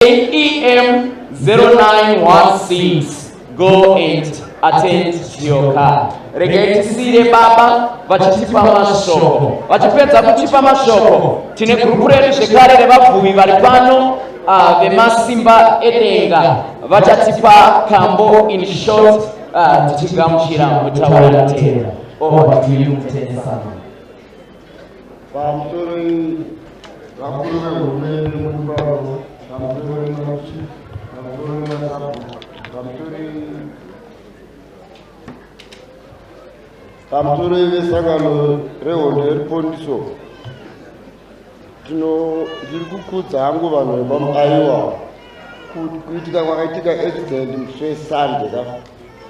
EM 0916. Go and attend to your car. Regai tisire baba vachitipa mashoko. Vachipedza kuchipa mashoko. Tine gurupu redu zvekare revabvumi vari pano vemasimba edenga vachatipa kambo in short tichigamuchira mutaura tera. Over to you, Mutesa. Kamtore vesangano rehondo eripondiso ndiri kukudza hangu vanhu vepamaiwa kuitika kwakaitika accident musi weSunday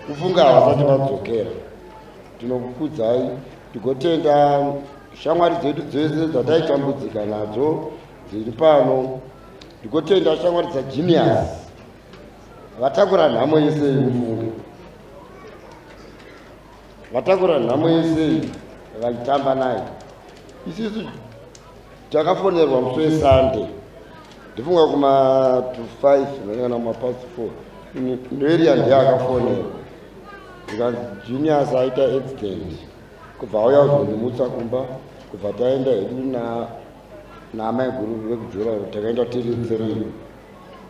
kufunga havasati vadzokera. Ndinokukudzai ndigotenda shamwari dzedu dzese dzataitambudzika nadzo dziri pano. Ndigotenda shamwari dzaGenius vatakura nhamo yese yemufunge, vatakura nhamo yese vachitamba naye. Isusu takafonerwa musi weSunday ndifunga kuma 5 kana mapasi 4 noeria ndiye akafonerwa ndikanzi Genius aita accident. Kubva auya kuzondimutsa kumba, kubva taenda hedu naamai guru vekujura takaenda tiri 3.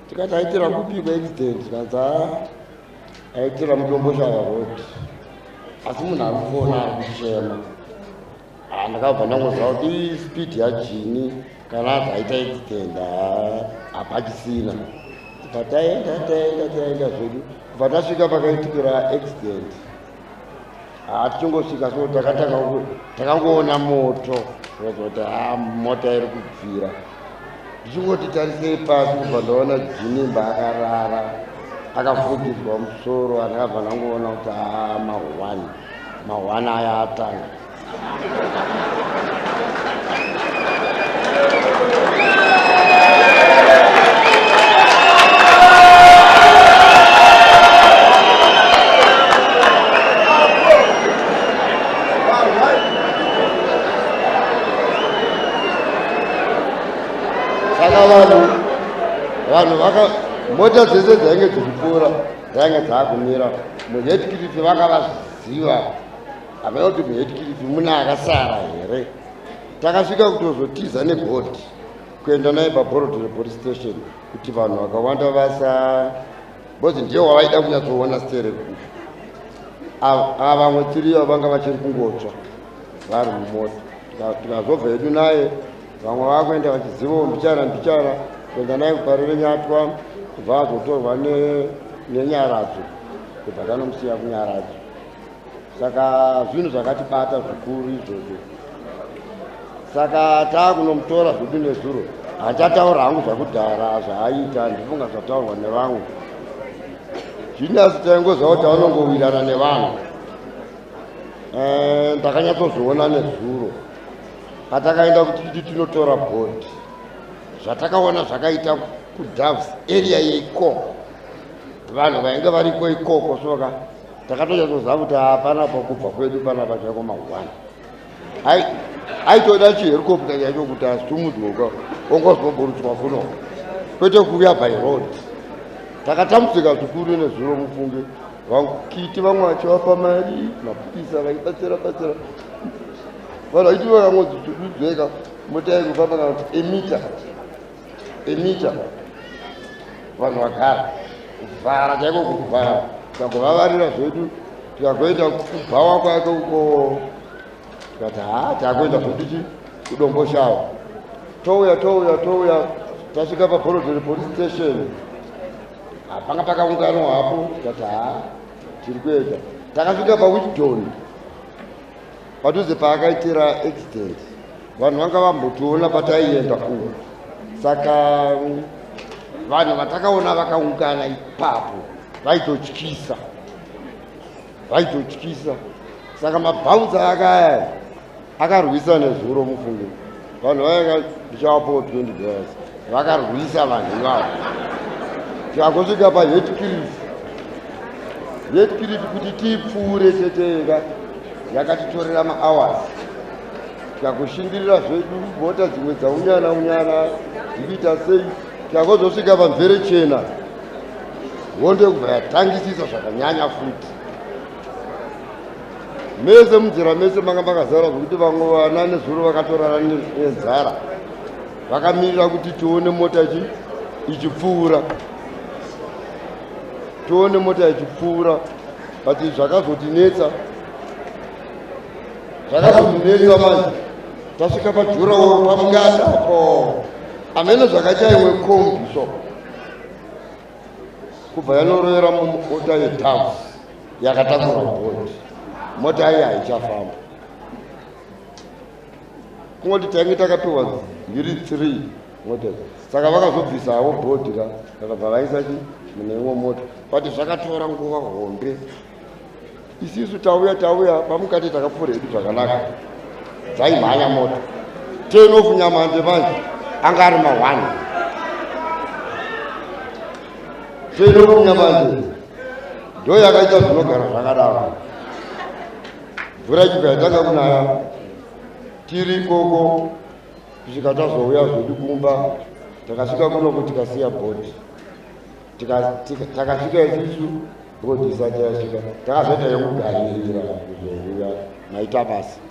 Tikati aitira kupikwa accident, tikanzi aitira mudomboshava road, asi munhu ari kufona ari kuchema. Ndakabva ndangoziva kuti speed yaJini kana azi aita accident hapachisina. Kubva taenda zvedu, kubva tasvika pakaitikira accident tichingosvika so takangoona moto kuti mota iri kubvira. Ndichingoti tarisei pasi kubva ndaona Jinimba akarara akavhugidzwa musoro. Andakabva ndangoona kuti mahwani aya atanga. Vanhu mota dzese dzainge dzichipfuura dzainge dzaakumira muHeadcliff. Vakavaziva havaiva kuti muHeadcliff muna akasara here. Takasvika kutozotiza nebhodhi kuenda naye paBorodhero police station kuti vanhu vakawanda bhozi ndiye wavaida kunyatsoona stere kufu. Ava vamwe tiriyo vanga vachiri kungotsva vari mumota. Tikazobva hedu naye, vamwe vakuenda vachizivawo mbichana kuenda naye kupari reNyatwa, kubva azotorwa neNyaradzo, kubva tanomusiya kuNyaradzo. Saka zvinhu zvakatibata zvikuru izvozvo. Saka taakunomutora zvedu nezuro. Hachataura hangu zvakudhara zvaaita, ndifunga zvataurwa nevamwe. Genius taingoziva kuti anongowirana nevanhu. Ndakanyatsozoona nezuro patakaenda kuti tinotora bhodhi zvatakaona zvakaita kuDoves area yeikoko, vanhu vainge variko ikoko. Soka takatonyatsoziva kuti hapana pakubva kwedu panapa chako mahwani. Aitoda chiherikopta chacho kuti asitumudzoka ongozobhorutswa kuno kwete kuuya by road. Takatambudzika zvikuru nezuro mufunge. Vakiti vamwe vachivapa mari, mapurisa vaibatsira. Vanhu vaiti vakangodzidzeka mota yaikufamba kana kuti emita. Vanhu vagara kuvhara chaiko kuvhara. Tikagovavarira zvedu tikagoenda kubhawa kwake uko. Tikati taakuenda zvedu kudomboshava. Touya tasvika paBorodhero police station. Panga pakaunganwa hapo. Tikati tiri kuenda. Takasvika paWhitton padhuze paakaitira accident. Vanhu vanga vambotiona pataienda uko. Saka vanhu vatakaona vakaungana ipapo vaitotyisa. Saka mabhaunza akaya akarwisa nezuro mufunge. Vanhu vaika ndichavapo $20 vakarwisa vanhu ivavo. Tikagosvika paHeadcliff kuti tipfuure teteka yakatitorera mahours. Tikakushingirira zvedu mota dzimwe dzaunyana dzikuita sei takuzosvika pamvere chena honde kubva yatangisisa zvakanyanya futi. Mese munzira mese manga makazara zvokuti vamwe vana nezuro vakatorara nenzara vakamirira kuti tione mota ichipfuura, tione mota ichipfuura. But zvakazotinetsa manje tasvika pajurawo pamungatapo amene zvakachaiwe kombi so kubva yanorovera mota yetaxi yakatakura bhodi, mota iyi haichafamba. Kungoti tainge takapiwa mbiri 3 mota, saka vakazobvisawo bhodi vakabva vaisa mune imwe mota, but zvakatora nguva hombe. Isisu tauya pamukati takapfuura hedu zvakanaka, dzaimhanya mota 10 of Nyamande manje anga ari ma1 10 of Nyamande ndo yakaita zvinogara zvakadaro. Mvura ichibva yatanga kunaya tiri ikoko kusvika tazouya zvedu kumba, takasvika kunoko tikasiya bhodi, takasvika isisu bhodi isati yasvika, takazoita yekugarira kuzouya maita basa.